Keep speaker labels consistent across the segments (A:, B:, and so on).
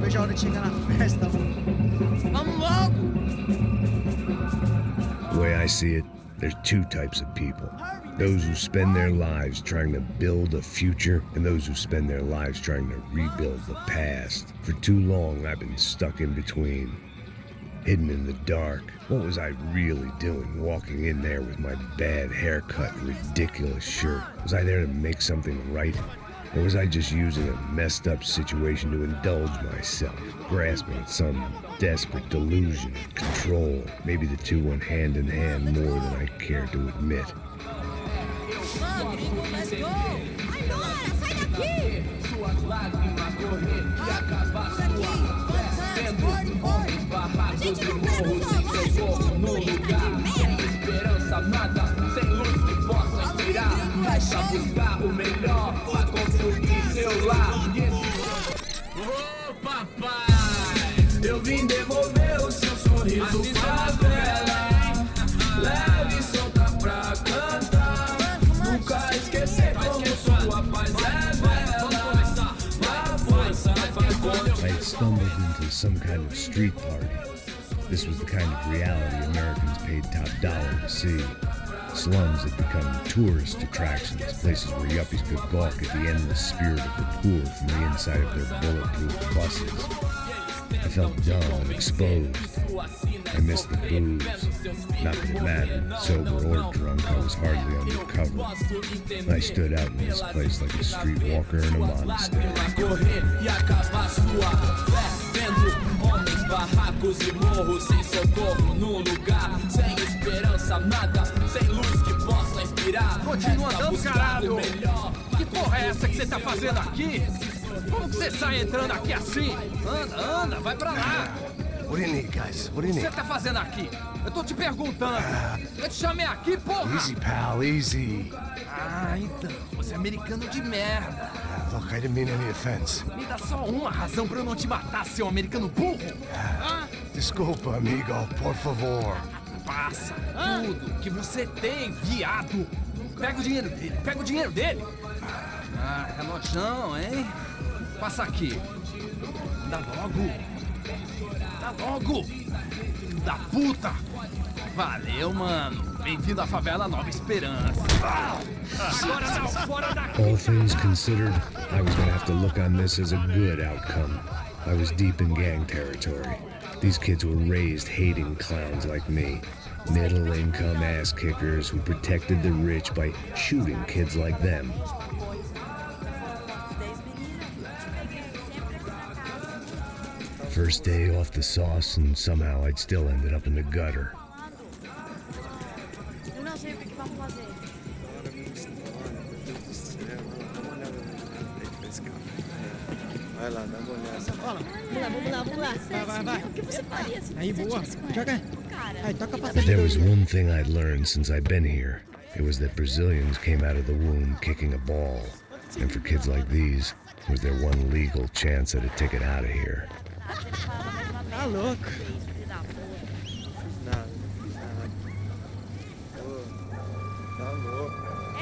A: vejo a hora de chegar na festa, mano. Vamos logo!
B: The way I see it, there's two types of people. Those who spend their lives trying to build a future, and those who spend their lives trying to rebuild the past. For too long, I've been stuck in between, hidden in the dark. What was I really doing walking in there with my bad haircut and ridiculous shirt? Was I there to make something right? Or was I just using a messed up situation to indulge myself, grasping at some desperate delusion of control? Maybe the two went hand in hand more than I care to admit.
C: Let's go! Agora, sai daqui! Suas lágrimas correr e acabar sua fé. Vendo homens barracos e morros sem socorro no lugar. Sem esperança, nada, sem luz que possa inspirar. Resta buscar o melhor pra construir seu lar. Ô papai, eu vim devolver o seu sorriso favela. Leve e solta pra cantar. Nunca esquecer como sua paz é bela. Na força vai contra.
B: I had stumbled into some kind of street party. This was the kind of reality Americans paid top dollar to see. Slums had become tourist attractions, places where yuppies could gawk at the endless spirit of the poor from the inside of their bulletproof buses. I felt dumb and exposed. I missed the booze. Not that it mattered, sober or drunk, I was hardly undercover. I stood out in this place like a streetwalker in a monastery.
C: Barracos e morros sem socorro no lugar. Sem esperança, nada, sem luz que possa inspirar.
D: Continua andando, caralho! Que porra é essa que você tá fazendo aqui? Como que você sai entrando aqui assim? Anda, vai pra lá!
B: What do you need, guys? What do you
D: O que
B: need?
D: você tá fazendo aqui? Eu tô te perguntando. Eu te chamei aqui, porra!
B: Easy, pal, easy.
D: Ah, então, você é americano de merda.
B: Look, I didn't mean any offense.
D: Me dá só uma razão pra eu não te matar, seu americano burro.
B: Desculpa, amigo, por favor.
D: Passa tudo que você tem, viado. Pega o dinheiro dele, Ah, relojão, hein? Passa aqui. Dá logo. Da puta. Valeu, mano. Bem-vindo à favela Nova Esperança. Agora não, fora daqui.
B: All things considered, I was gonna have to look on this as a good outcome. I was deep in gang territory. These kids were raised hating clowns like me. Middle-income ass-kickers who protected the rich by shooting kids like them. First day off the sauce, and somehow I'd still ended up in the gutter.
E: Eu não sei o que vamos fazer.
A: Vai lá, dá uma olhada.
E: Vamos lá.
A: Vai.
E: O que você faria se
A: Aí,
E: você
A: boa.
E: tivesse com
A: Joga.
E: Cara,
A: Aí, toca pra
B: If there was one thing I'd learned since I'd been here, it was that Brazilians came out of the womb kicking a ball. And for kids like these, it was their one legal chance at a ticket out of here.
A: Tá louco. Nada. Tá louco.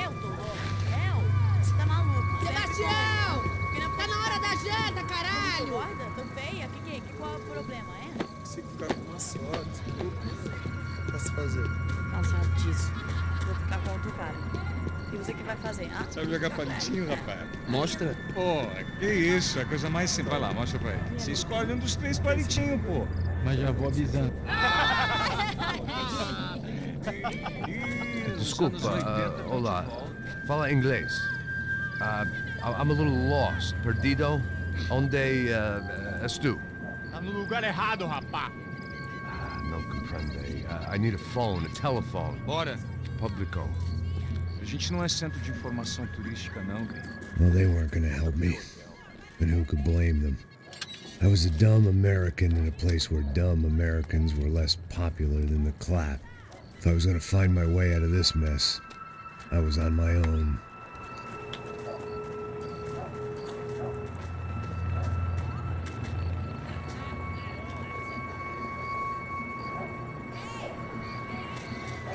E: Eu tô louco. Você tá maluco.
F: Sebastião! Tá na hora da janta, caralho!
E: Gorda? Tão feia? Qual é o problema, é?
A: Consigo ficar com uma só, desculpa. O que posso fazer?
E: Cansado disso. Vou ficar com outro cara. E você que vai fazer, ah?
G: Sabe jogar palitinho, rapaz?
H: Mostra.
G: Pô, que isso, é a coisa mais simples. Vai lá, mostra pra ele. Você escolhe um dos 3 palitinhos, pô.
H: Mas já vou avisando. Desculpa, olá. Fala inglês. I'm a little lost. Perdido? Onde és tu?
I: Tá no lugar errado, rapá.
H: Não compreende. I need a phone, a telephone.
G: Bora.
H: Publico.
G: A gente não é centro de informação turística, não, gringo.
B: Well, they weren't gonna help me. But who could blame them? I was a dumb American in a place where dumb Americans were less popular than the clap. If I was gonna find my way out of this mess, I was on my own.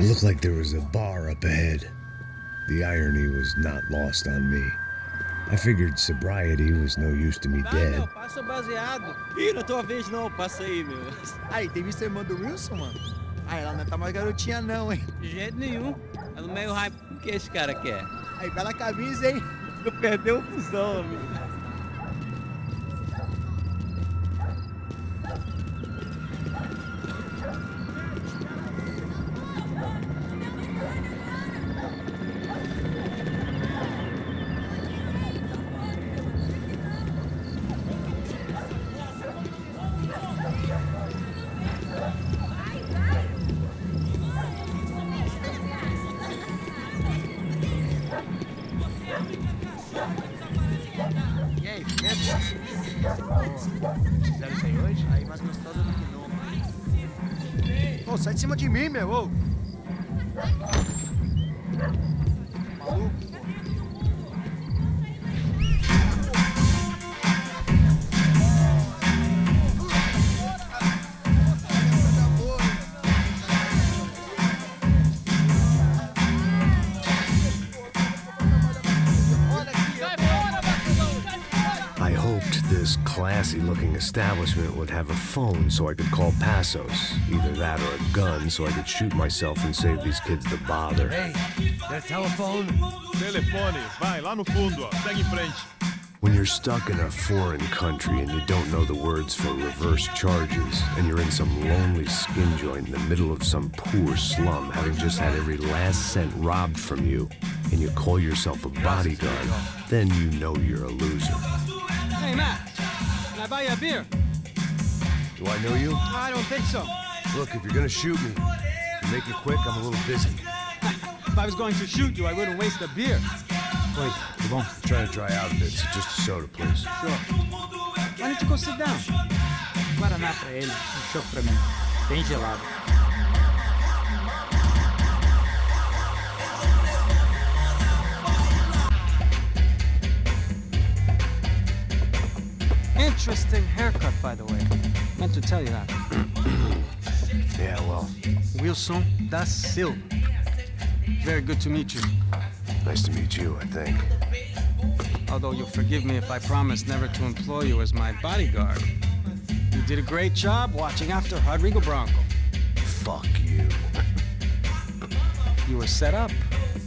B: It looked like there was a bar up ahead. The irony was not lost on me. I figured sobriety was no use to me
J: Vai,
B: dead.
J: meu, passa o baseado. Ih, não é tua vez não, passa aí, meu.
A: Aí, tem visto a irmã do Wilson, mano? Ah, ela não tá mais garotinha não, hein?
J: De jeito nenhum. É no meio hype. O que esse cara quer?
A: Aí, bela camisa, hein?
J: Tu perdeu o fusão, amigo.
I: E aí, beleza? Fizeram isso aí hoje?
A: Aí, mais gostosa do que não.
I: Ô, sai de cima de mim, meu, ô!
A: Maluco?
B: I hoped this classy-looking establishment would have a phone so I could call Passos. Either that or a gun so I could shoot myself and save these kids the bother.
H: Hey, that telephone?
I: Telefone, vai, lá no fundo, ó. Segue em frente.
B: When you're stuck in a foreign country and you don't know the words for reverse charges, and you're in some lonely skin joint in the middle of some poor slum, having just had every last cent robbed from you, and you call yourself a bodyguard, then you know you're a loser.
J: Hey, Matt. Can I buy you a beer?
H: Do I know you?
J: I don't think so.
H: Look, if you're gonna shoot me, make it quick, I'm a little busy.
J: If I was going to shoot you, I wouldn't waste a beer.
B: Wait, come on. I'm trying to dry out a bit, so just a soda, please.
J: Sure. Why don't you go sit down? Guaraná pra ele, chopp pra mim. Bem gelado. Interesting haircut, by the way. Meant to tell you that.
H: Yeah, well,
J: Wilson da Silva. Very good to meet you.
H: nice to meet you, I think.
J: Although you'll forgive me if I promise never to employ you as my bodyguard. You did a great job watching after Rodrigo Bronco.
H: Fuck you.
J: You were set up.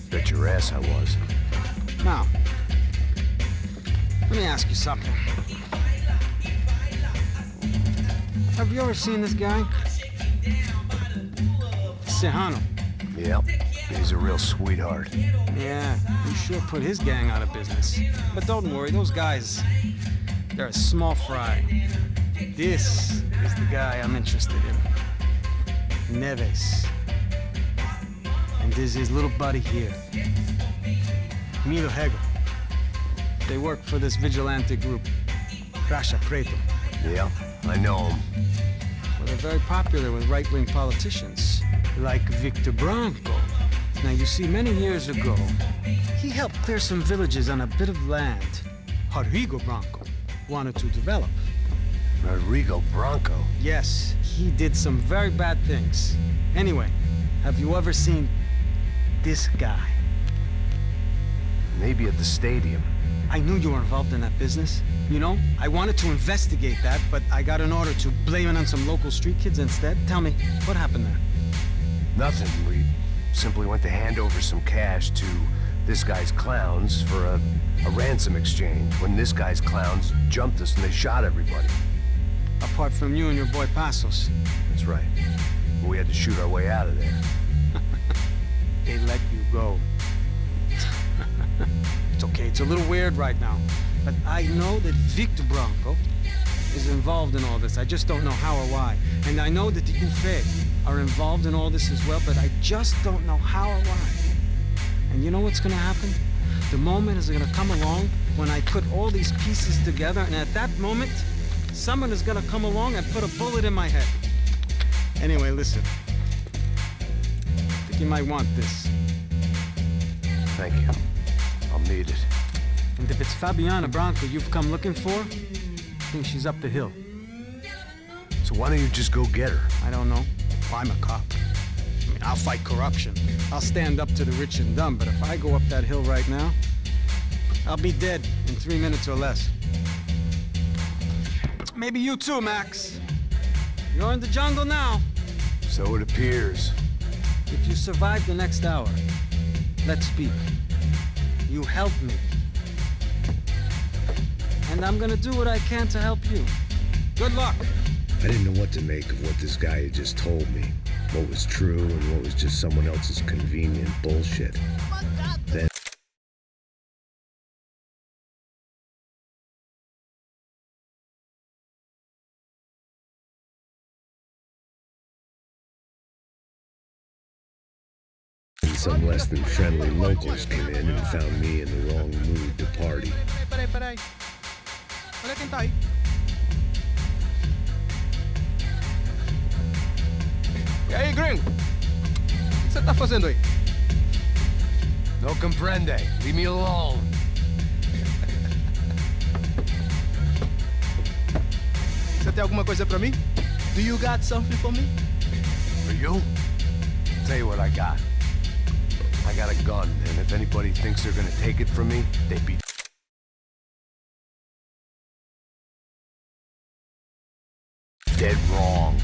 H: Bet your ass I was.
J: Now, let me ask you something. Have you ever seen this guy? Serrano.
H: Yep, he's a real sweetheart.
J: Yeah, you sure put his gang out of business. But don't worry, those guys, they're a small fry. This is the guy I'm interested in. Neves. And this is his little buddy here. Milo Hegel. They work for this vigilante group, Racha Preto.
H: Yeah, I know him.
J: Well, they're very popular with right-wing politicians, like Victor Bronco. Now, you see, many years ago, he helped clear some villages on a bit of land Rodrigo Bronco wanted to develop.
H: Rodrigo Bronco?
J: Yes, he did some very bad things. Anyway, have you ever seen this guy?
H: Maybe at the stadium.
J: I knew you were involved in that business. You know, I wanted to investigate that, but I got an order to blame it on some local street kids instead. Tell me, what happened there?
H: Nothing. We simply went to hand over some cash to this guy's clowns for a ransom exchange when this guy's clowns jumped us and they shot everybody.
J: Apart from you and your boy Passos.
H: That's right. We had to shoot our way out of there.
J: They let you go. It's okay, it's a little weird right now. But I know that Victor Bronco is involved in all this. I just don't know how or why. And I know that the UFE are involved in all this as well, but I just don't know how or why. And you know what's gonna happen? The moment is gonna come along when I put all these pieces together, and at that moment, someone is gonna come along and put a bullet in my head. Anyway, listen. I think you might want this.
H: Thank you. I'll need it.
J: And if it's Fabiana Bronco you've come looking for, I think she's up the hill.
H: So why don't you just go get her?
J: I don't know. Well, I'm a cop. I mean, I'll fight corruption. I'll stand up to the rich and dumb, but if I go up that hill right now, I'll be dead in 3 minutes or less. Maybe you too, Max. You're in the jungle now.
H: So it appears.
J: If you survive the next hour, let's speak. You help me. And I'm gonna do what I can to help you. Good luck.
B: I didn't know what to make of what this guy had just told me. What was true and what was just someone else's convenient bullshit. Then some less than friendly locals came in and found me in the wrong mood to party.
I: Peraí. Olha quem tá aí. E aí, gringo? O que você tá fazendo aí?
H: No comprende. Leave me alone.
I: Você tem alguma coisa pra mim? Do you got something for me?
H: For you? Tell you what I got. I got a gun, and if anybody thinks they're gonna take it from me, they'd be dead wrong.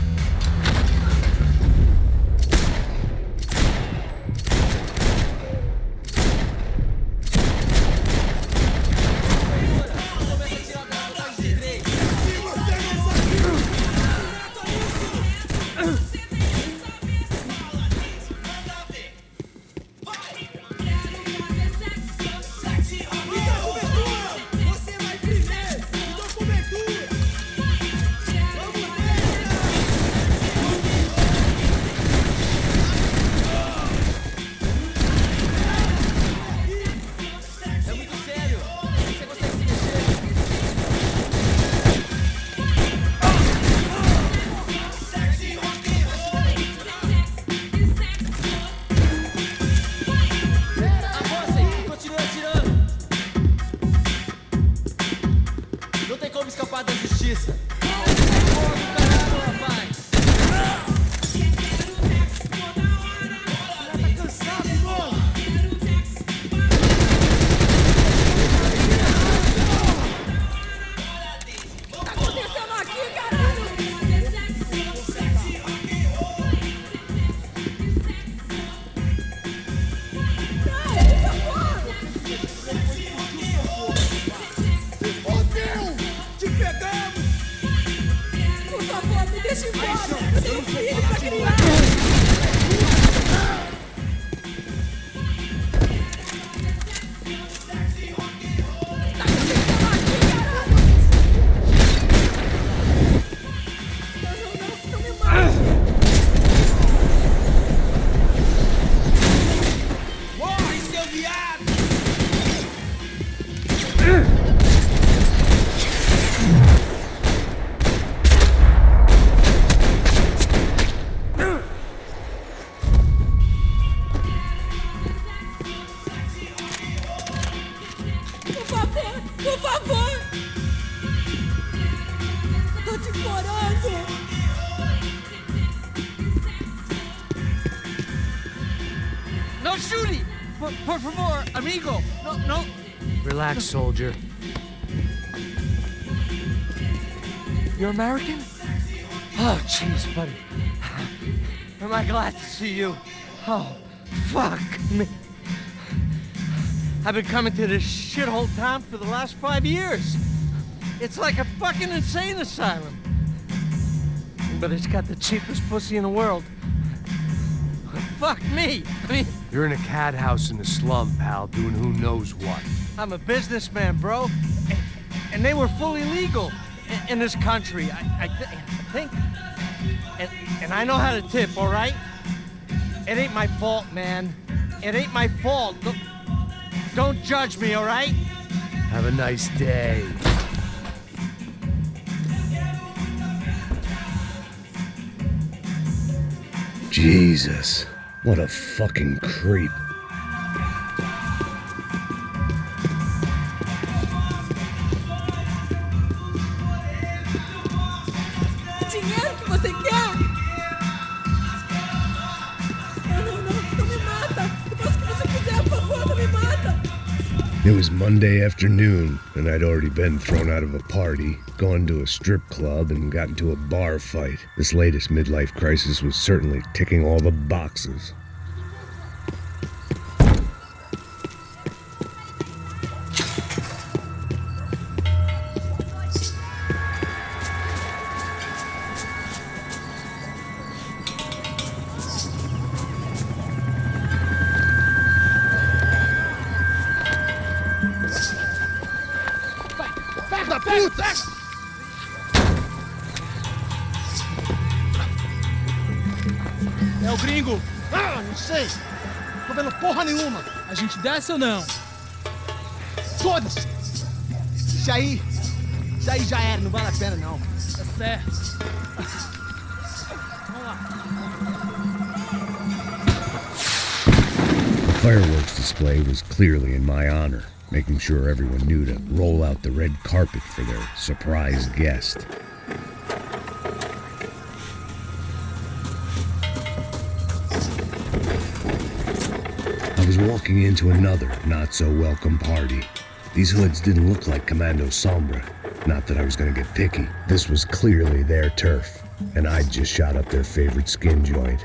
F: Por favor! Tô te implorando!
D: No shooting! Por favor, amigo! No!
H: Relax, soldier.
D: You're American? Oh, jeez, buddy. Am I glad to see you? Oh, fuck me. I've been coming to this shithole town for the last 5 years. It's like a fucking insane asylum. But it's got the cheapest pussy in the world. Fuck me. I mean,
H: You're in a cat house in the slum, pal, doing who knows what.
D: I'm a businessman, bro. And they were fully legal in this country, I think. And I know how to tip, all right? It ain't my fault, man. It ain't my fault. Don't judge me, all right?
H: Have a nice day.
B: Jesus, what a fucking creep.
F: O dinheiro que você quer? Não me mata! Eu faço o que você quiser, por favor, não me mata!
B: It was Monday afternoon, and I'd already been thrown out of a party, gone to a strip club, and got into a bar fight. This latest midlife crisis was certainly ticking all the boxes.
I: É o gringo! Ah, não sei! Tô vendo porra nenhuma!
K: A gente desce ou não?
I: Foda-se! Isso aí já era, não vale a pena não.
K: Tá certo. Vamos lá.
B: The fireworks display was clearly in my honor, making sure everyone knew to roll out the red carpet for their surprise guest. I was walking into another not-so-welcome party. These hoods didn't look like Commando Sombra. Not that I was gonna get picky. This was clearly their turf, and I'd just shot up their favorite skin joint.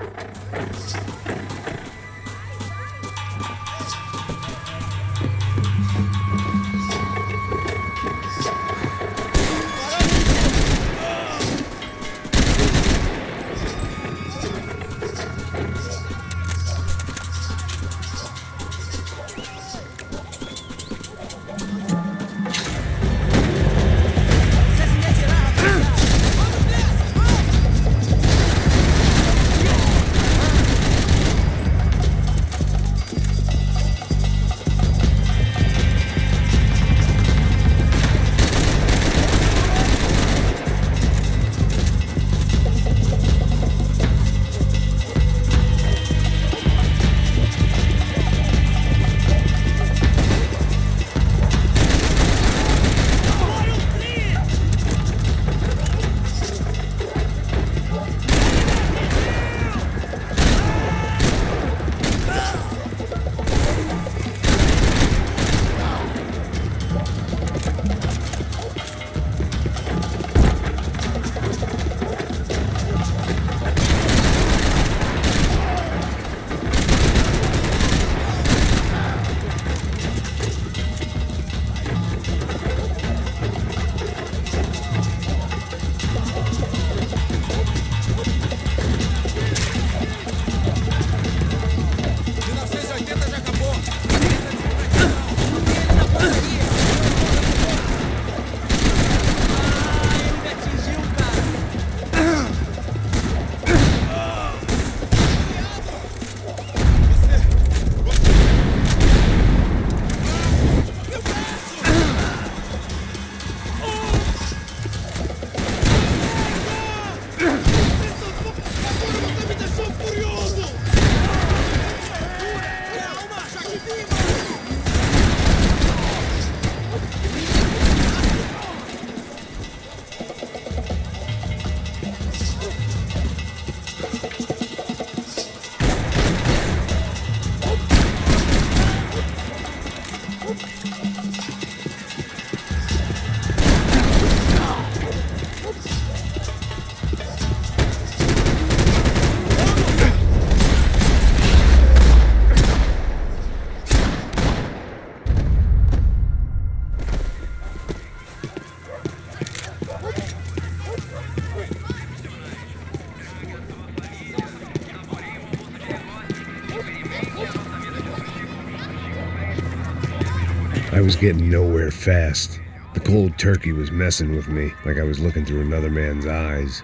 B: I was getting nowhere fast. The cold turkey was messing with me, like I was looking through another man's eyes.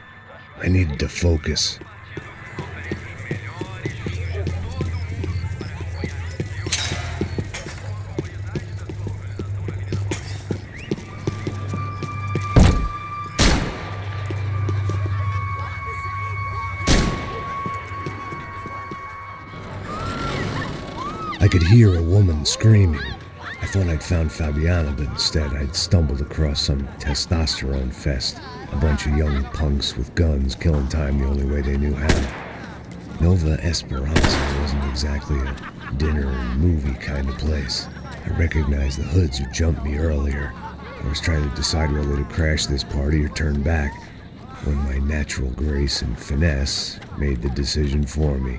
B: I needed to focus. I could hear a woman screaming. I thought I'd found Fabiana, but instead I'd stumbled across some testosterone fest. A bunch of young punks with guns killing time the only way they knew how. Nova Esperanza wasn't exactly a dinner and movie kind of place. I recognized the hoods who jumped me earlier. I was trying to decide whether to crash this party or turn back, when my natural grace and finesse made the decision for me.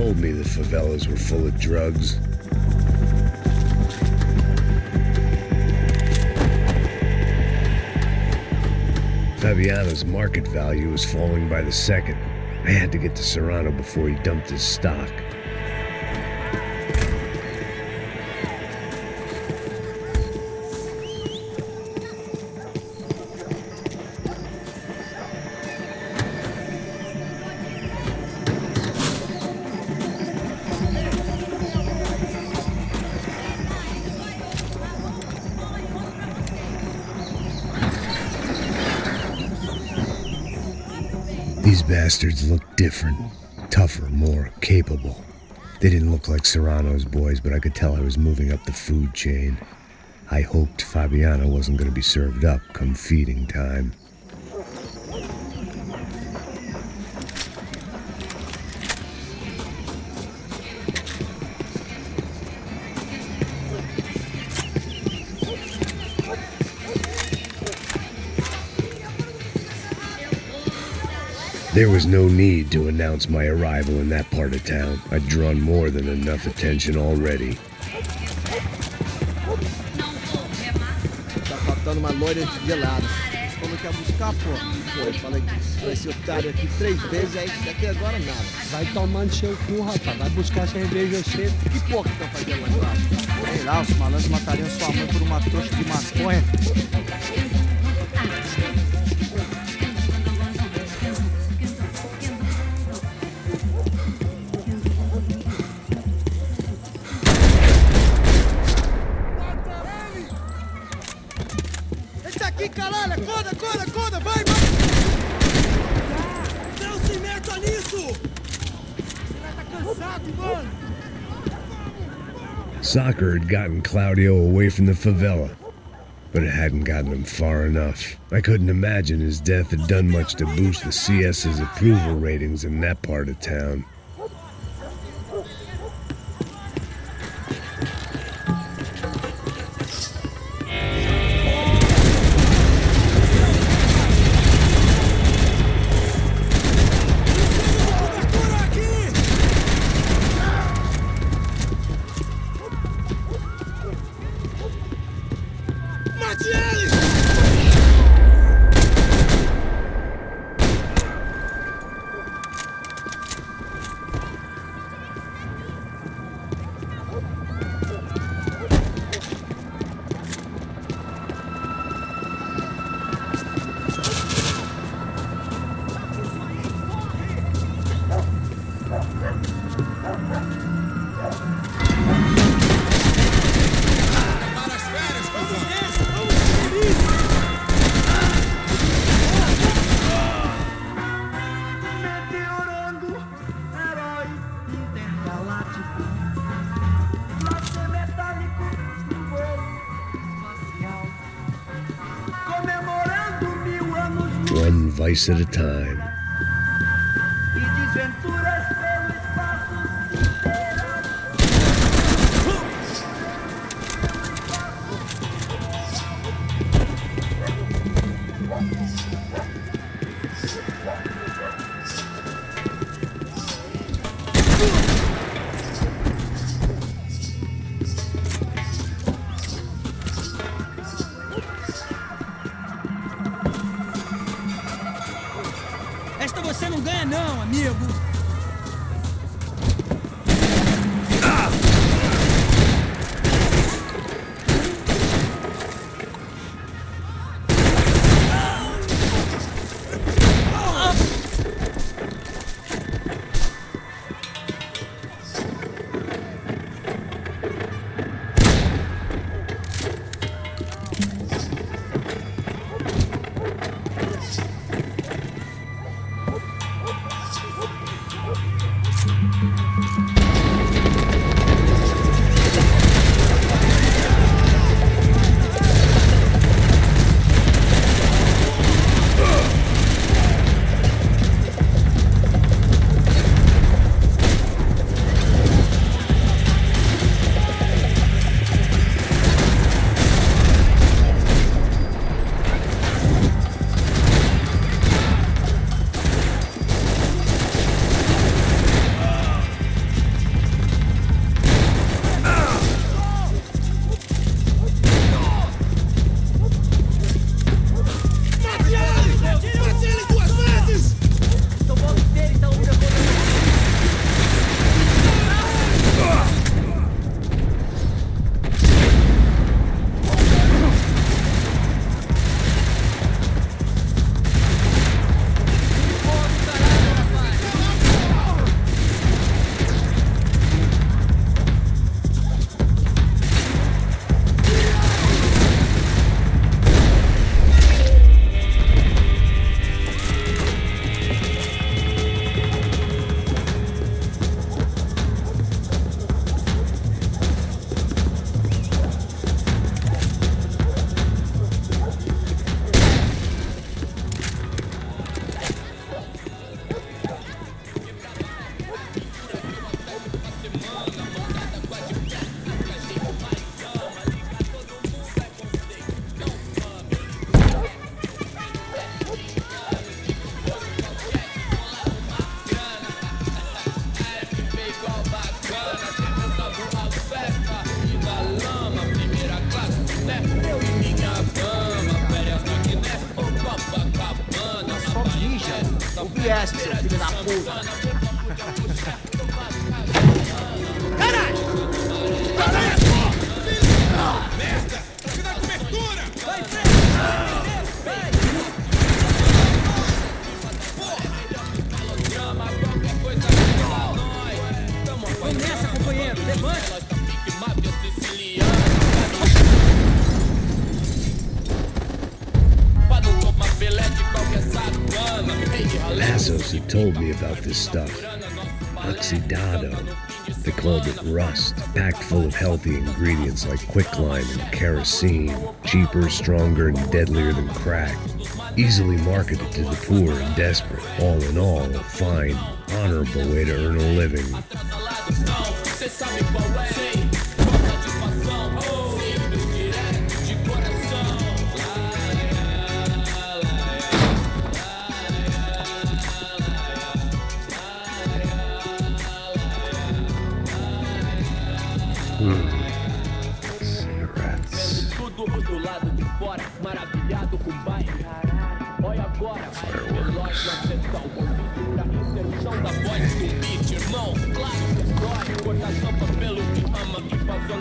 B: told me the favelas were full of drugs. Fabiana's market value was falling by the second. I had to get to Serrano before he dumped his stock. These bastards looked different, tougher, more capable. They didn't look like Serrano's boys, but I could tell I was moving up the food chain. I hoped Fabiana wasn't going to be served up come feeding time. There was no need to announce my arrival in that part of town. I'd drawn more than enough attention already.
I: Tá faltando uma loira gelada. Como quer buscar, pô? Pô, eu falei que esse otário aqui 3 vezes, aí daqui agora nada.
J: Vai tomando seu cu, rapaz. Vai buscar cerveja cedo.
I: Que porra que estão fazendo lá embaixo?
A: Sei lá, os malandros matariam sua mãe por uma trouxa de maconha.
I: Esse aqui, caralho! Acorda, acorda, acorda! Vai, vai! Não se meta nisso! Você vai estar cansado, mano!
B: Soccer had gotten Claudio away from the favela, but it hadn't gotten him far enough. I couldn't imagine his death had done much to boost the CS's approval ratings in that part of town. One vice at a time.
A: Esta você não ganha não, amigo.
I: FS, seu filho da puta.
C: Caralho! Merda! Fica na cobertura! Vai,
F: Vamos nessa, companheiro. Levante.
B: Assos had told me about this stuff. Oxidado. They called it rust, packed full of healthy ingredients like quicklime and kerosene, cheaper, stronger, and deadlier than crack. Easily marketed to the poor and desperate. All in all, a fine, honorable way to earn a living. Cigarettes.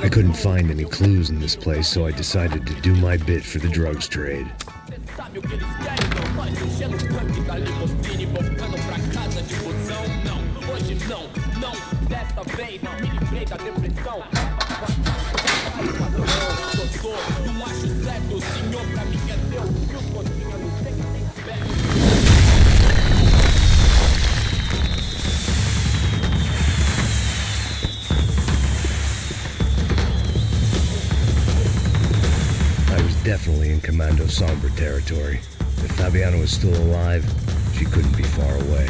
B: I couldn't find any clues in this place, so I decided to do my bit for the drugs trade. I was definitely in Commando Sombra territory. If Fabiana was still alive, she couldn't be far away.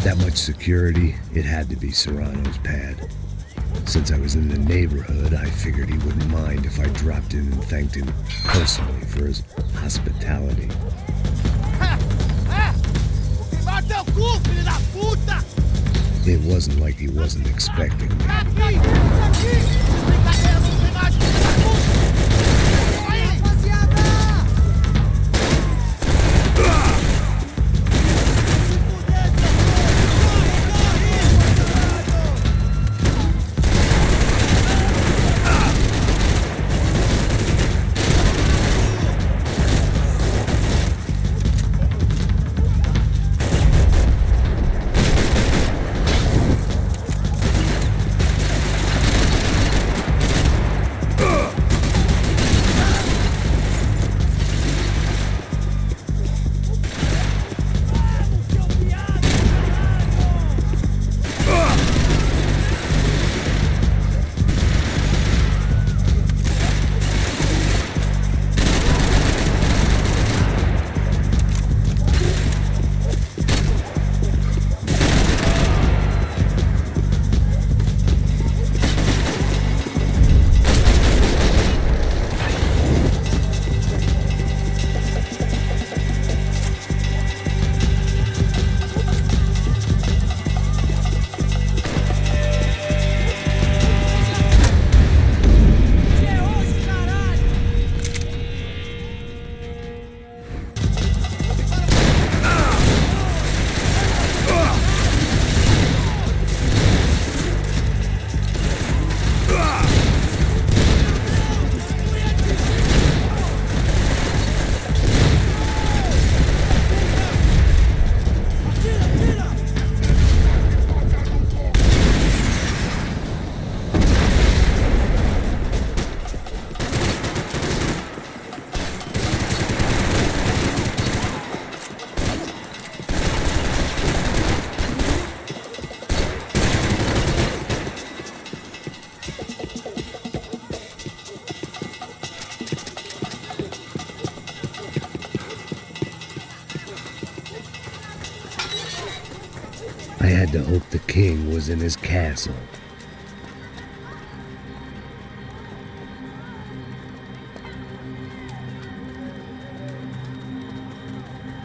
B: That much security, it had to be Serrano's pad. Since I was in the neighborhood, I figured he wouldn't mind if I dropped in and thanked him personally for his hospitality. It wasn't like he wasn't expecting me. had to hope the king was in his castle.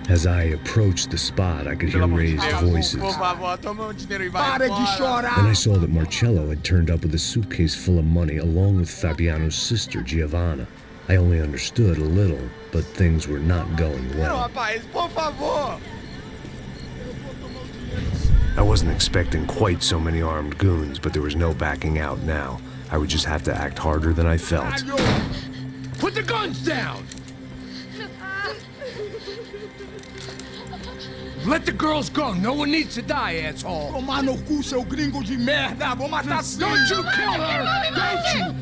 B: As I approached the spot, I could hear raised voices.
A: Por favor, toma dinheiro e vai
I: Para de
A: embora.
I: chorar!
B: Then I saw that Marcello had turned up with a suitcase full of money along with Fabiano's sister, Giovanna. I only understood a little, but things were not going
A: Não,
B: well.
A: rapaz, por favor.
B: I wasn't expecting quite so many armed goons, but there was no backing out now. I would just have to act harder than I felt.
H: Put the guns down! Let the girls go. No one needs to die, asshole.
I: Tomar no cu, seu gringo de merda! Vou matar sim!
H: Don't you kill her! Don't you!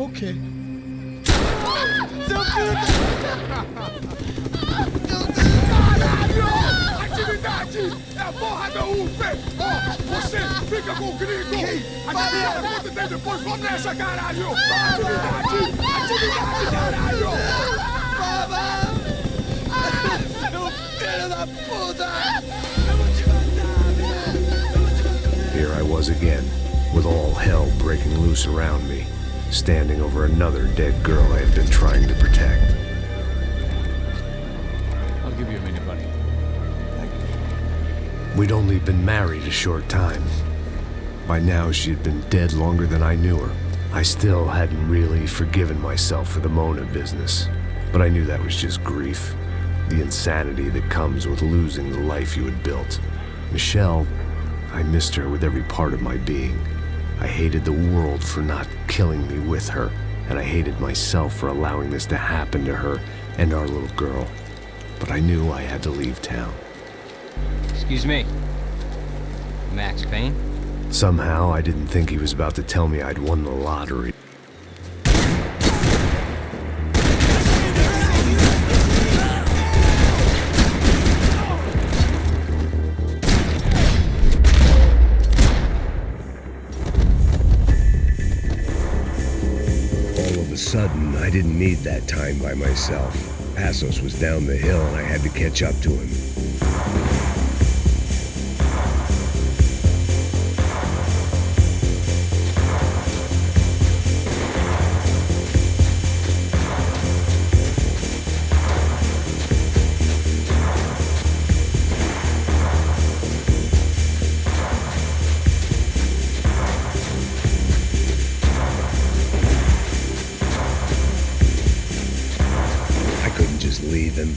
I: Ok.
A: Seu filho
H: Caralho! Atividade! É a porra da UF! Ó, você fica com o gringo! A galera conta até depois, vamos nessa, caralho! Atividade! Atividade, caralho!
A: filho da puta!
B: Here I was again, with all hell breaking loose around me, standing over another dead girl I had been trying to protect.
K: I'll give you a minute, buddy.
B: We'd only been married a short time. By now, she had been dead longer than I knew her. I still hadn't really forgiven myself for the Mona business, but I knew that was just grief. The insanity that comes with losing the life you had built. Michelle, I missed her with every part of my being. I hated the world for not killing me with her, and I hated myself for allowing this to happen to her and our little girl. But I knew I had to leave town.
L: Excuse me. Max Payne?
B: Somehow, I didn't think he was about to tell me I'd won the lottery. All of a sudden, I didn't need that time by myself. Passos was down the hill and I had to catch up to him. Leave him.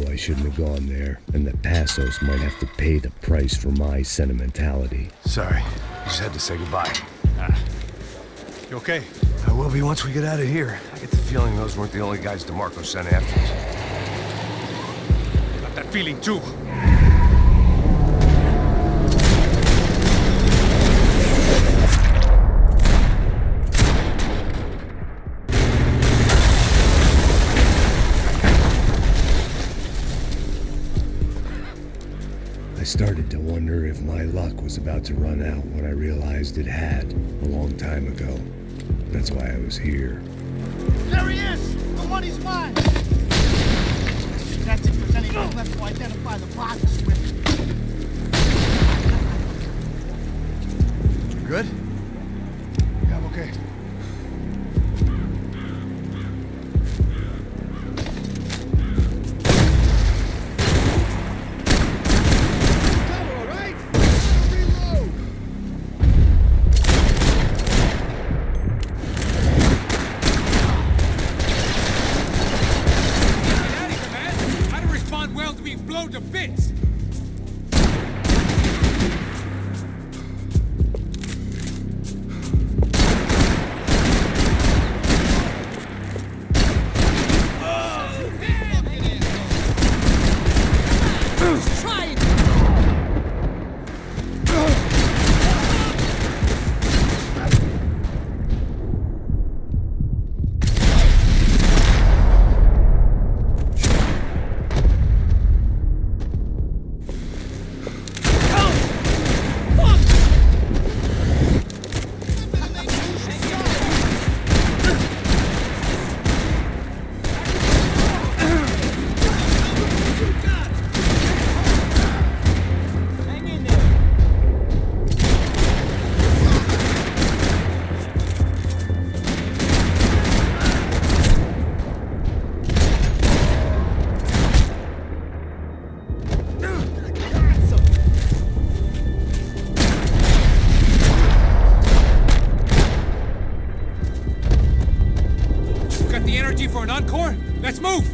B: I shouldn't have gone there, and that Passos might have to pay the price for my sentimentality.
H: Sorry, just had to say goodbye.
G: You okay?
H: I will be once we get out of here. I get the feeling those weren't the only guys DeMarco sent after us.
G: Got that feeling too.
B: I started to wonder if my luck was about to run out when I realized it had a long time ago. That's why I was here.
A: There he is! The money's mine! That's if there's anything left to identify the boxes with. Good?
G: Yeah, I'm okay. encore? Let's move!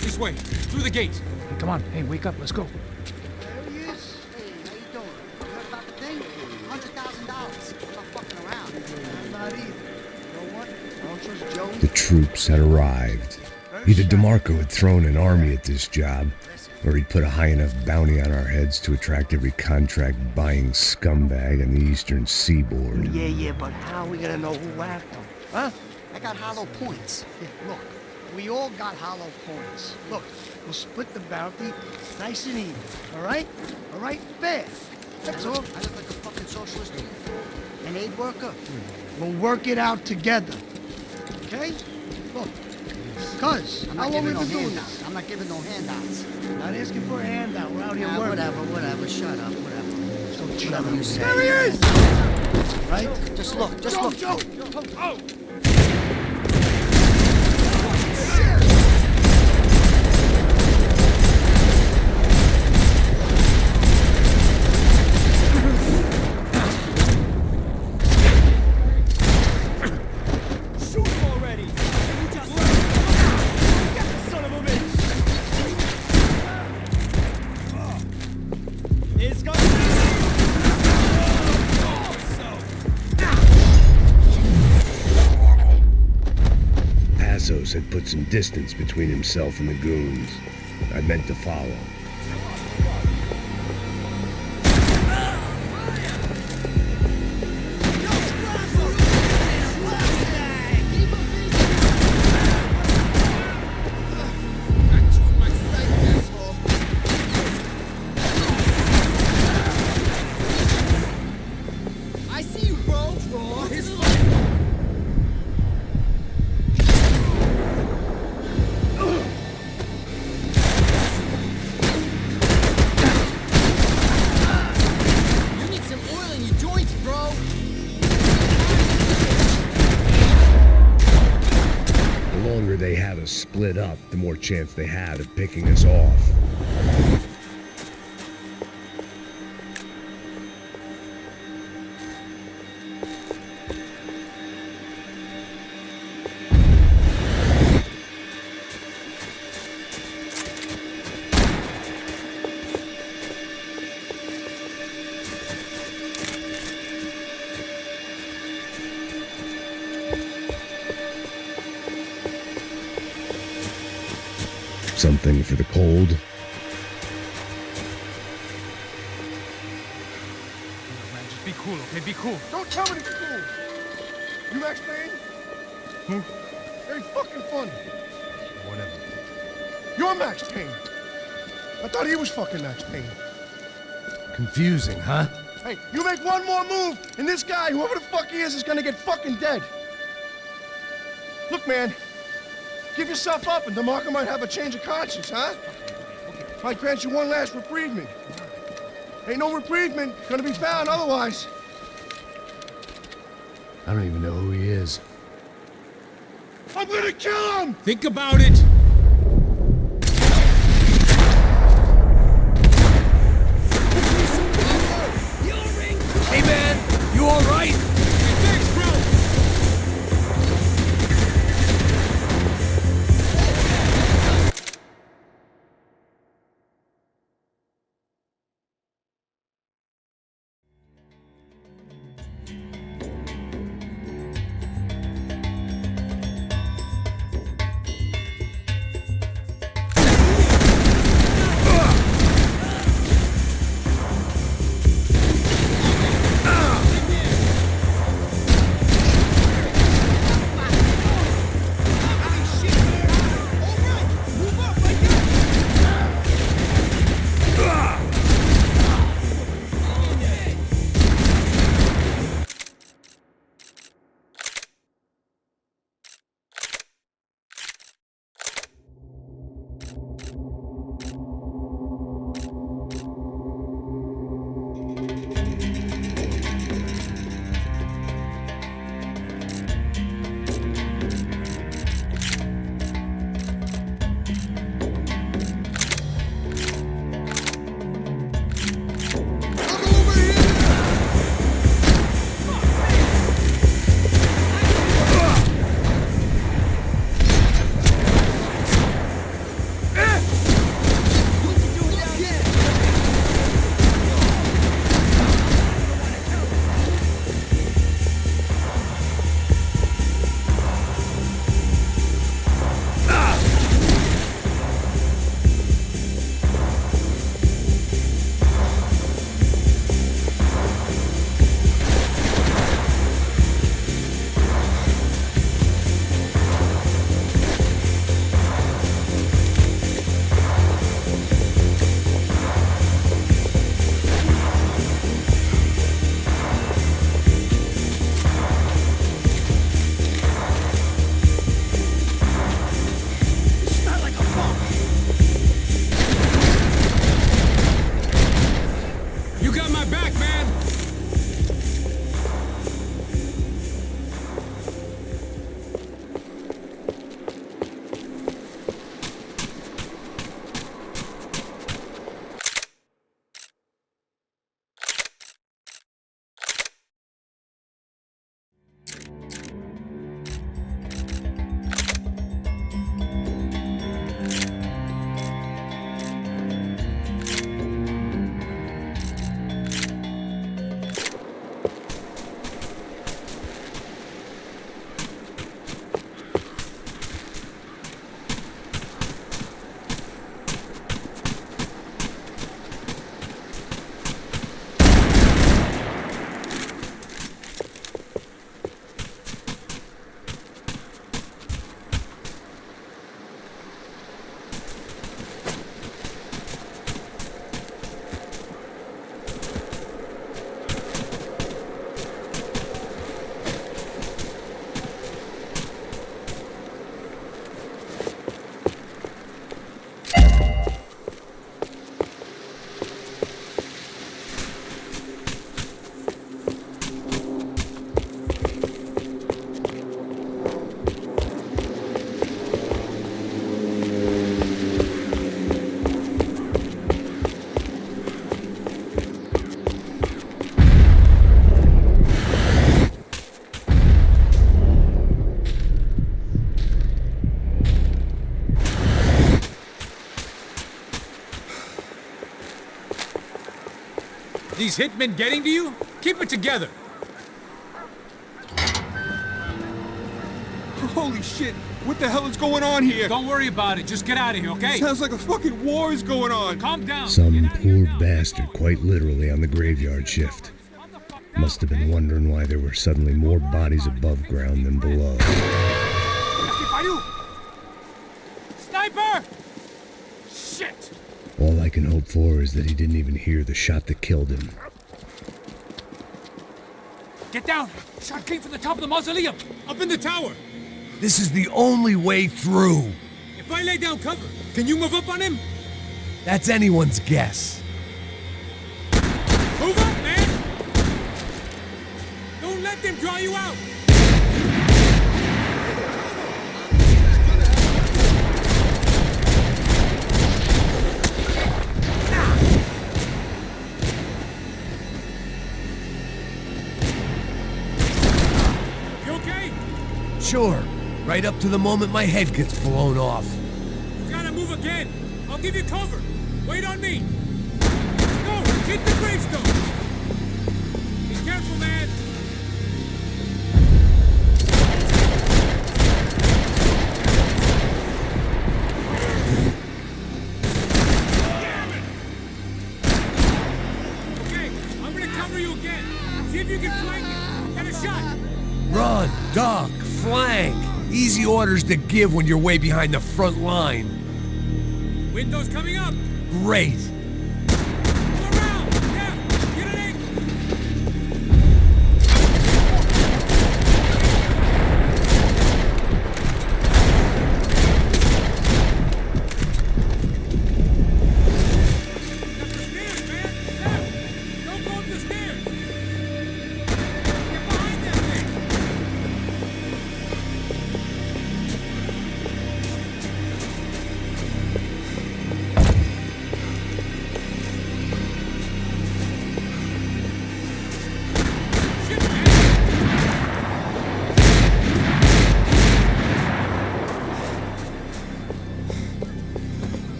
G: This way, through the gate.
K: Hey, come on. Hey, wake up. Let's go.
M: There he is. Hey, how you doing? You heard about the thing? $100,000. I'm not fucking around. I'm not either. You know what? I don't trust Jones.
B: The troops had arrived. Either DeMarco had thrown an army at this job, or he'd put a high enough bounty on our heads to attract every contract-buying scumbag on the eastern seaboard.
M: Yeah, but how are we gonna know who whacked him? Huh? I got hollow points. Yeah, look, we all got hollow points. Look, we'll split the bounty nice and even, all right? All right? Fair. That's all. I look like a fucking socialist. An aid worker. We'll work it out together. Okay? Look. Cuz, how long have we been doing this? I'm not giving no handouts. Not asking for a handout. We're out here working. Whatever. Shut up. Whatever. Whatever you say. There he is! Right? Just look. Joe. Oh!
B: Had put some distance between himself and the goons. I meant to follow.
F: I see you, bro.
B: They had us split up, the more chance they had of picking us off. Something for the cold.
K: Man, just be cool, okay? Be cool.
H: Don't tell me to be cool. You Max Payne?
K: Who?
H: Very fucking funny.
K: Whatever.
H: You're Max Payne. I thought he was fucking Max Payne.
K: Confusing, huh?
H: Hey, you make one more move, and this guy, whoever the fuck he is gonna get fucking dead. Look, man. Give yourself up, and DeMarco might have a change of conscience, huh? Might grant you one last reprievement. Ain't no reprievement gonna be found otherwise.
K: I don't even know who he is.
H: I'm gonna kill him!
G: Think about it!
K: Hey, man! You alright?
G: Thanks, bro!
N: These hitmen getting to you? Keep it together.
H: Holy shit! What the hell is going on here?
N: Don't worry about it. Just get out of here, okay?
H: Sounds like a fucking war is going on.
N: Calm down.
B: Some poor bastard, quite literally, on the graveyard shift. Must have been wondering why there were suddenly more bodies above ground than below.
N: Sniper! Shit!
B: All I can hope for is that he didn't even hear the shot that killed him.
N: Get down! Shot came from the top of the mausoleum! Up in the tower!
K: This is the only way through.
N: If I lay down cover, can you move up on him?
K: That's anyone's guess.
N: Move up, man! Don't let them draw you out! You okay?
K: Sure. Right up to the moment my head gets blown off.
N: You gotta move again. I'll give you cover. Wait on me. Go! Hit the gravestone! Be careful, man! Okay, I'm gonna cover you again. See if you can flank it. Get a shot.
K: Run, duck, flank. Easy orders to give when you're way behind the front line.
N: Windows coming up.
K: Great.
N: Go around. Yeah, get it in. Up the stairs, man. Yeah. Don't go up the stairs. Get behind that thing.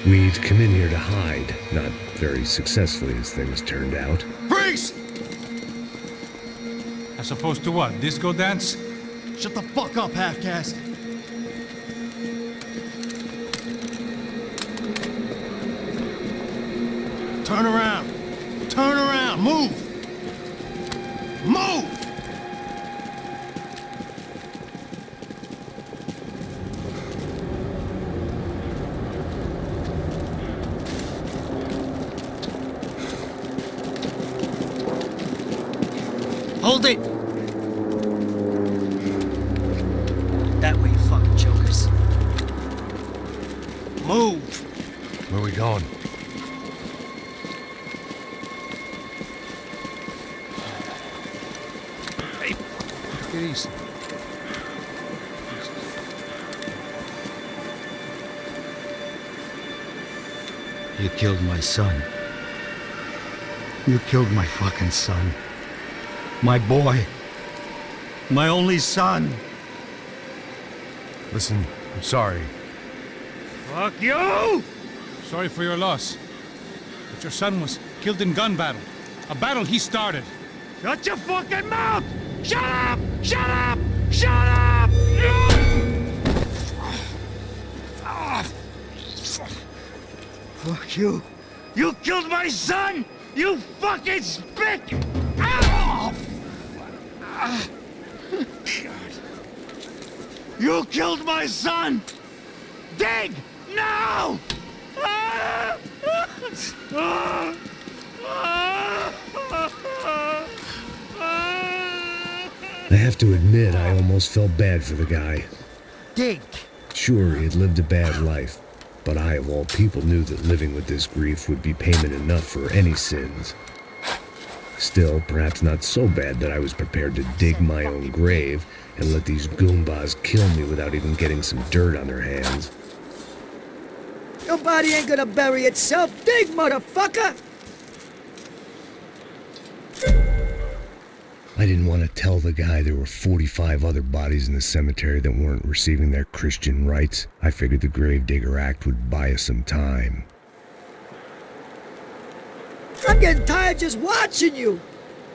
B: We'd come in here to hide, not very successfully as things turned out.
H: Freeze!
N: As opposed to what? Disco dance?
M: Shut the fuck up, half-caste. Turn around. Turn around. Move. Move! Hold it! That way, you fucking jokers. Move!
K: Where we going?
N: Hey, take it easy.
M: You killed my son. You killed my fucking son. My boy. My only son.
K: Listen, I'm sorry.
M: Fuck you!
N: Sorry for your loss. But your son was killed in gun battle. A battle he started.
M: Shut your fucking mouth! Shut up! Shut up! Shut up! Fuck you. You killed my son! You fucking spick! Ow! You killed my son! Dig! Now!
B: I have to admit, I almost felt bad for the guy.
M: dig.
B: Sure, he had lived a bad life, but I, of all people, knew that living with this grief would be payment enough for any sins. Still, perhaps not so bad that I was prepared to dig my own grave and let these goombas kill me without even getting some dirt on their hands.
I: Your body ain't gonna bury itself. Dig, motherfucker!
B: I didn't want to tell the guy there were 45 other bodies in the cemetery that weren't receiving their Christian rites. I figured the Gravedigger Act would buy us some time.
I: I'm getting tired just watching you.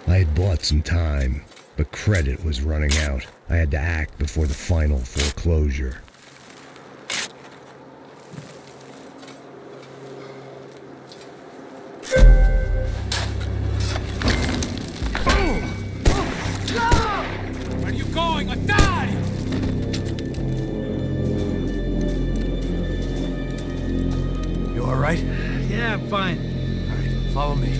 B: I had bought some time, but credit was running out. I had to act before the final foreclosure.
N: Where are you going? I died!
K: You all right?
M: Yeah, I'm fine.
K: All right, follow me.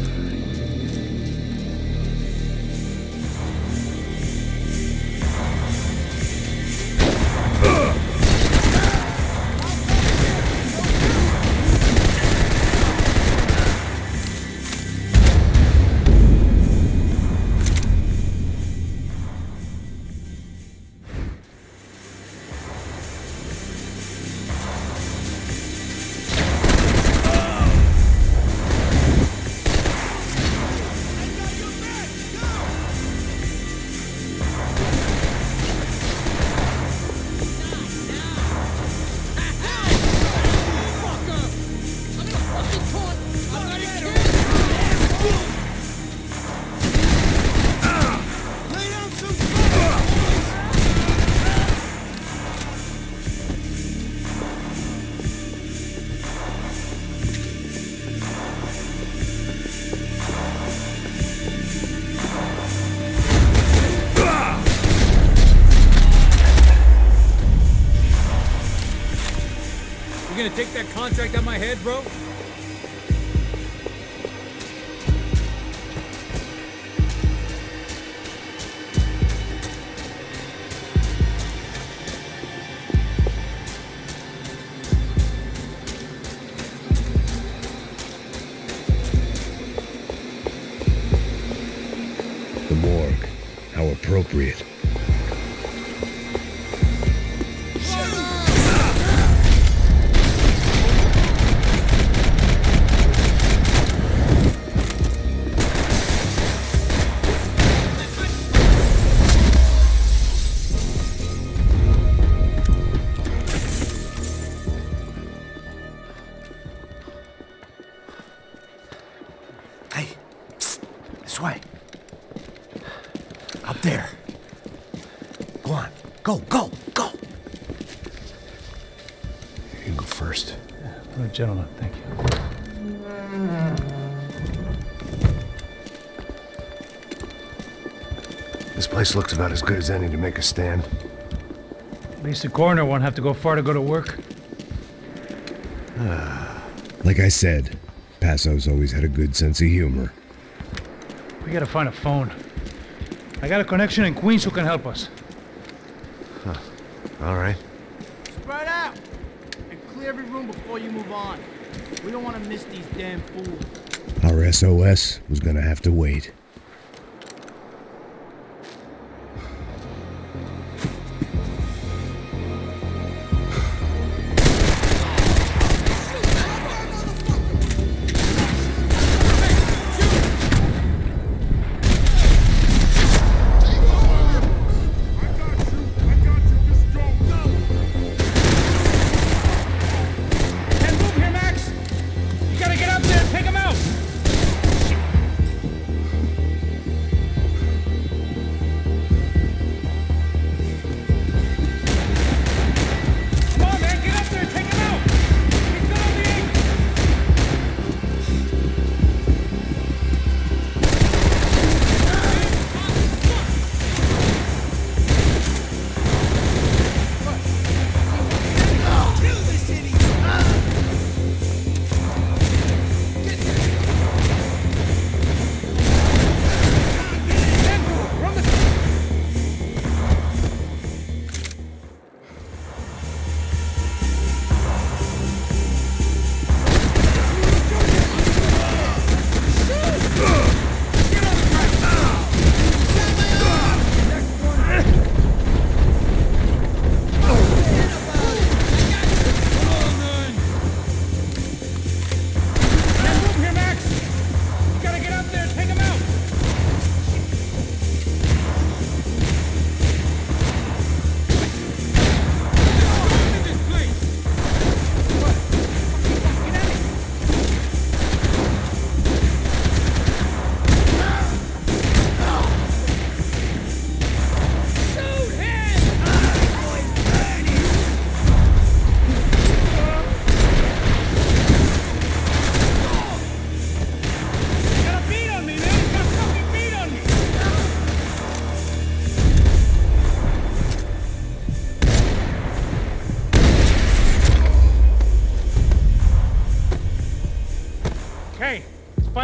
N: You gonna take that contract on my head, bro?
B: The morgue. How appropriate.
K: Hey, psst, this way. Up there. Go on. Go, go, go. You go first.
O: Oh, gentlemen, thank you.
B: This place looks about as good as any to make a stand.
O: At least the coroner won't have to go far to go to work.
B: Like I said, Passo's always had a good sense of humor.
O: We gotta find a phone. I got a connection in Queens who can help us.
B: Huh. All right.
P: Spread out! And clear every room before you move on. We don't want to miss these damn fools.
B: Our SOS was gonna have to wait.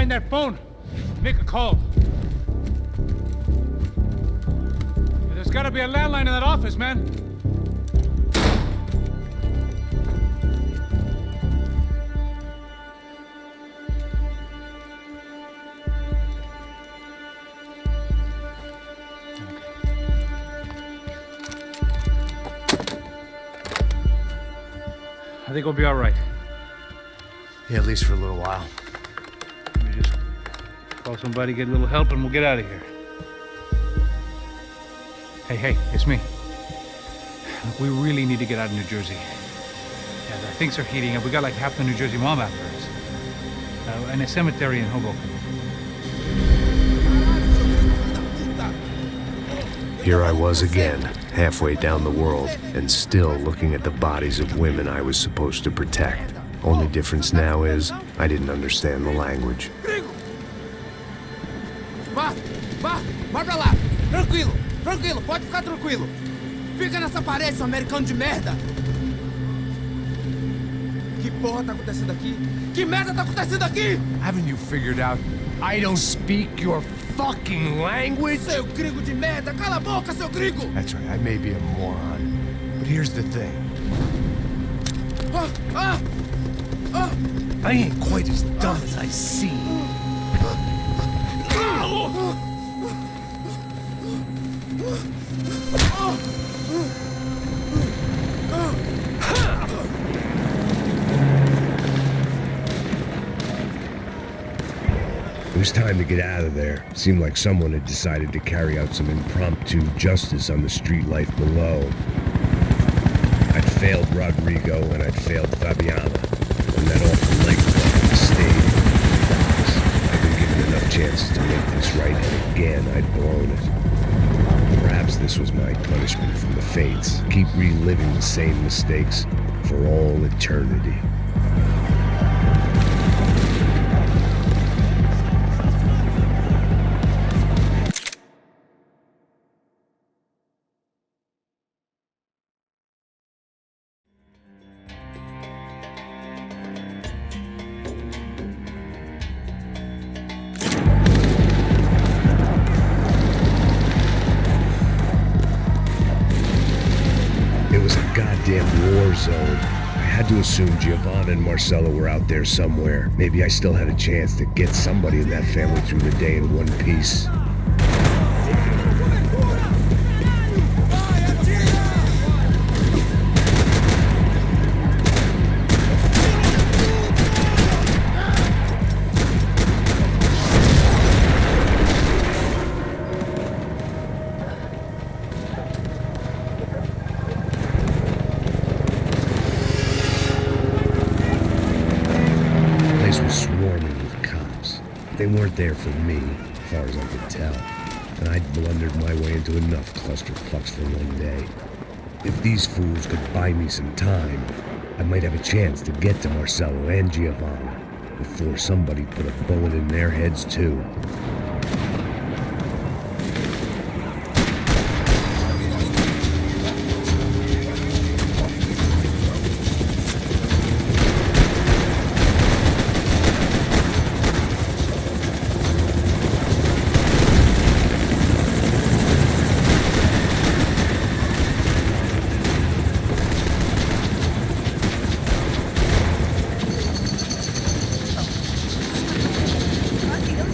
O: find that phone. Make a call. There's gotta be a landline in that office, man. I think we'll be all right.
K: Yeah, at least for a little while.
O: Let me just call somebody, get a little help, and we'll get out of here. Hey, it's me. Look, we really need to get out of New Jersey. Yeah, things are heating up. We got like half the New Jersey mob after us. And a cemetery in Hoboken.
B: Here I was again, halfway down the world, and still looking at the bodies of women I was supposed to protect. Only difference now is, I didn't understand the language.
P: Vai pra lá. Tranquilo, pode ficar tranquilo. Fica nessa parede, seu americano de merda. Que porra tá acontecendo aqui? Que merda tá acontecendo aqui?
K: Haven't you figured out I don't speak your fucking language?
P: Seu gringo de merda, cala a boca, seu gringo!
K: That's right, I may be a moron, but here's the thing. I ain't quite as dumb as I seem.
B: It was time to get out of there. Seemed like someone had decided to carry out some impromptu justice on the street life below. I'd failed Rodrigo and I'd failed Fabiana. And that awful nightclub had stayed. I'd been given enough chances to make this right, and again I'd blown it. Perhaps this was my punishment from the fates. Keep reliving the same mistakes for all eternity. Goddamn war zone. I had to assume Giovanna and Marcella were out there somewhere. Maybe I still had a chance to get somebody in that family through the day in one piece. They weren't there for me, as far as I could tell, and I'd blundered my way into enough clusterfucks for one day. If these fools could buy me some time, I might have a chance to get to Marcello and Giovanna before somebody put a bullet in their heads too.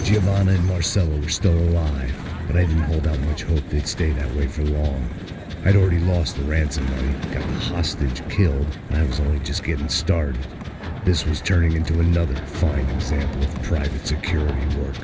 B: Giovanna and Marcella were still alive, but I didn't hold out much hope they'd stay that way for long. I'd already lost the ransom money, got the hostage killed, and I was only just getting started. This was turning into another fine example of private security work.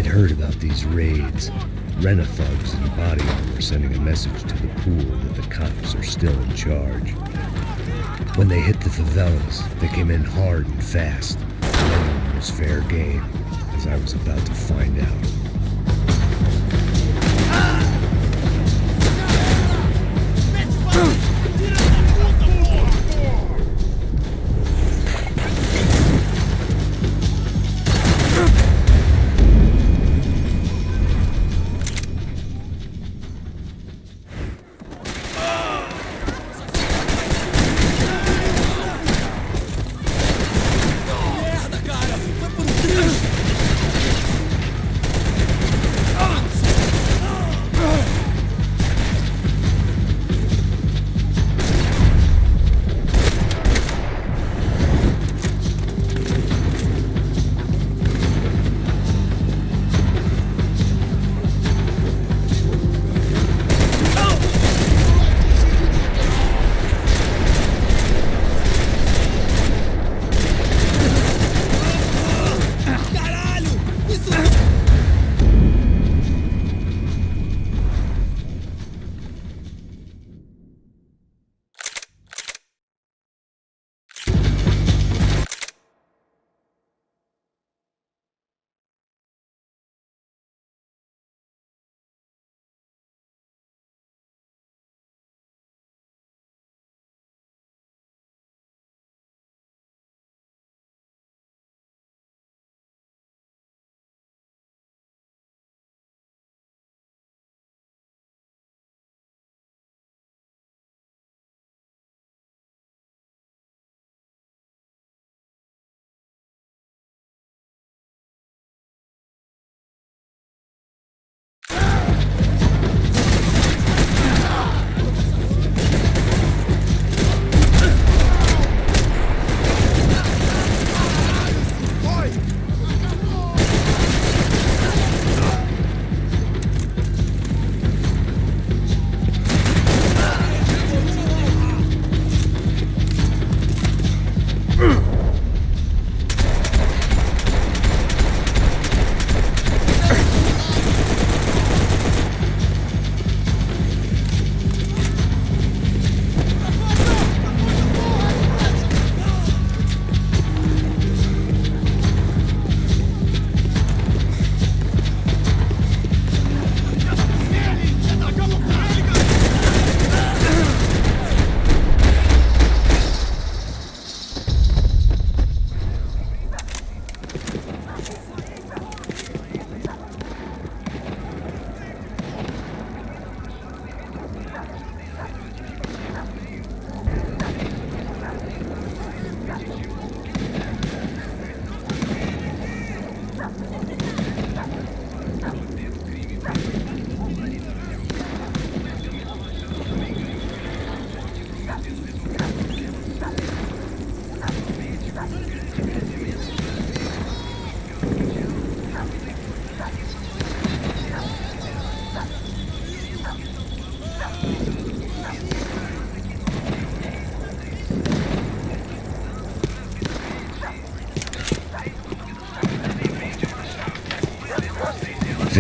B: Heard about these raids. Rena-thugs in body armor sending a message to the pool that the cops are still in charge. When they hit the favelas, they came in hard and fast. None was fair game, as I was about to find out.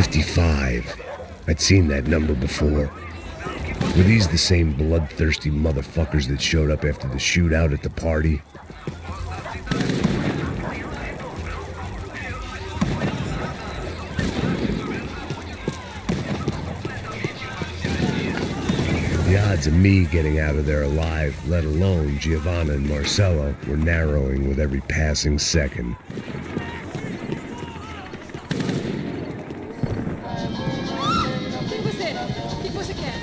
B: 55. I'd seen that number before. Were these the same bloodthirsty motherfuckers that showed up after the shootout at the party? The odds of me getting out of there alive, let alone Giovanna and Marcella, were narrowing with every passing second.
F: O que você quer?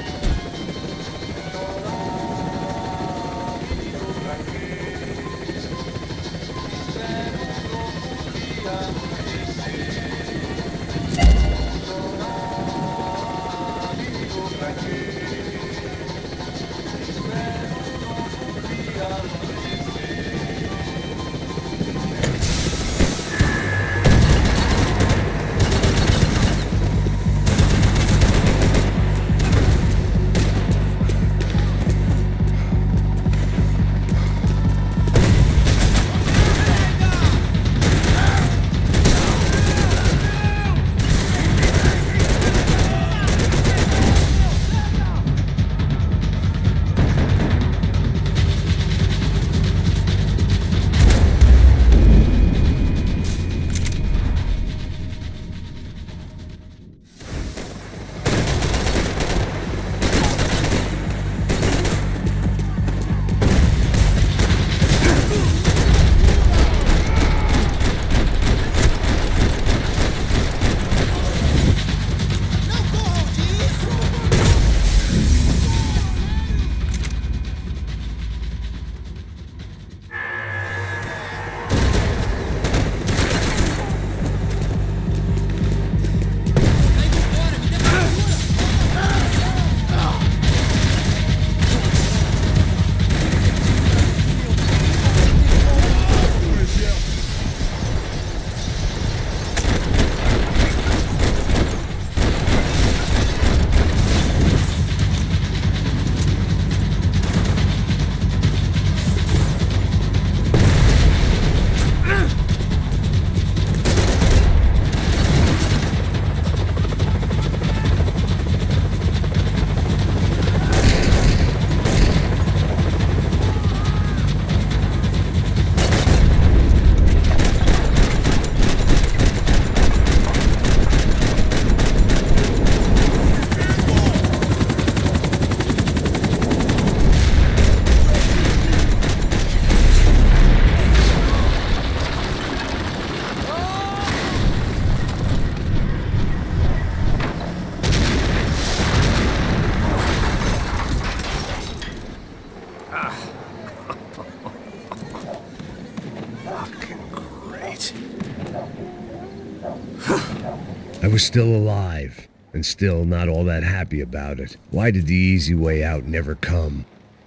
B: I was still alive, and still not all that happy about it. Why did the easy way out never come?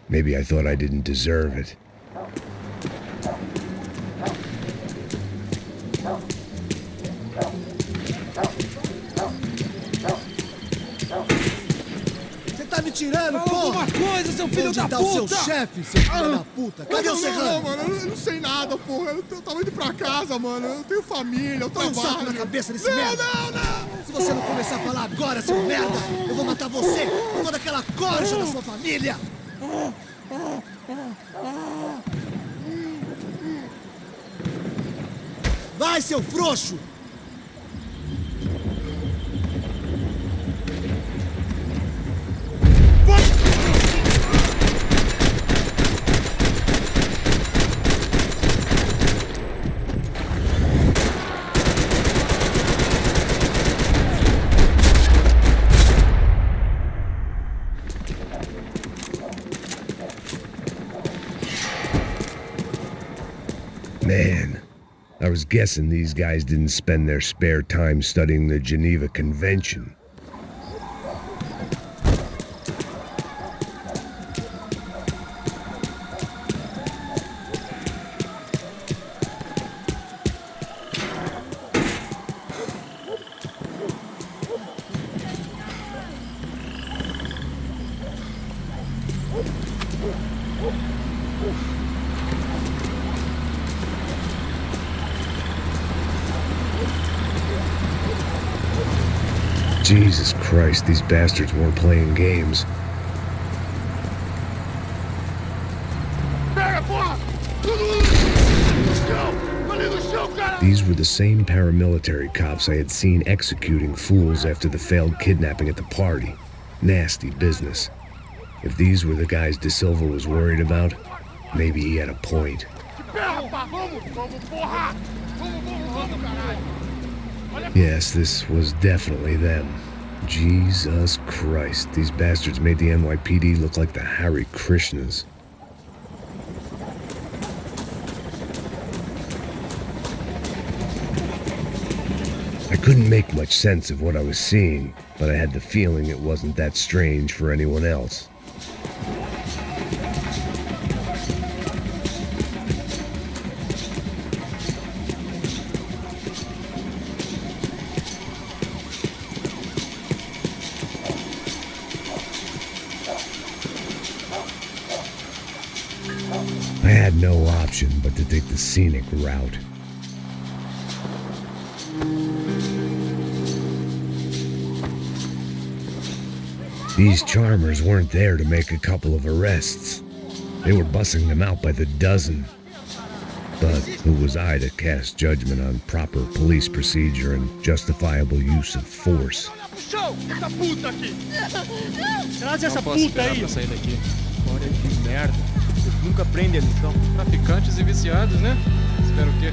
B: Maybe I thought I didn't deserve it.
I: Você tá me tirando,
A: Fala
I: porra!
A: alguma coisa, seu filho
I: Onde
A: da
I: tá o seu
A: puta!
I: chefe, seu filho da puta? Cadê o
H: Não,
I: Serrano?
H: mano, eu não sei nada, porra. Eu tava indo pra casa, mano. Eu tenho família, eu
I: Põe um
H: trabalho.
I: saco na cabeça desse
H: Não,
I: merda!
H: não!
I: Se você não começar a falar agora, seu merda, eu vou matar você e toda aquela corja da sua família! Vai, seu frouxo!
B: Man, I was guessing these guys didn't spend their spare time studying the Geneva Convention. Jesus Christ, these bastards weren't playing games. These were the same paramilitary cops I had seen executing fools after the failed kidnapping at the party. Nasty business. If these were the guys De Silva was worried about, maybe he had a point. Yes, this was definitely them. Jesus Christ, these bastards made the NYPD look like the Hare Krishnas. I couldn't make much sense of what I was seeing, but I had the feeling it wasn't that strange for anyone else. I had no option but to take the scenic route. These charmers weren't there to make a couple of arrests. They were bussing them out by the dozen. But who was I to cast judgment on proper police procedure and justifiable use of force?
Q: Traz essa puta aí! Sair daqui. História de merda. Eles nunca aprendem a lição. Traficantes e viciados, né? Espero o quê?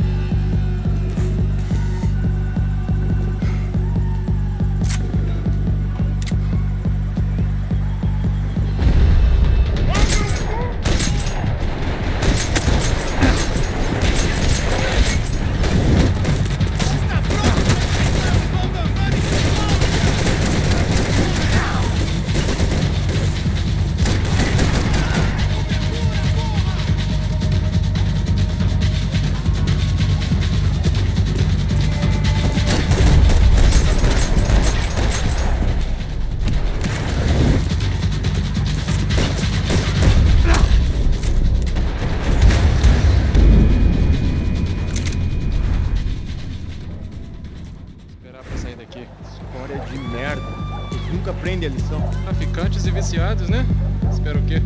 Q: História de merda. Eles nunca aprendem a lição. Traficantes e viciados, né? Espero o quê?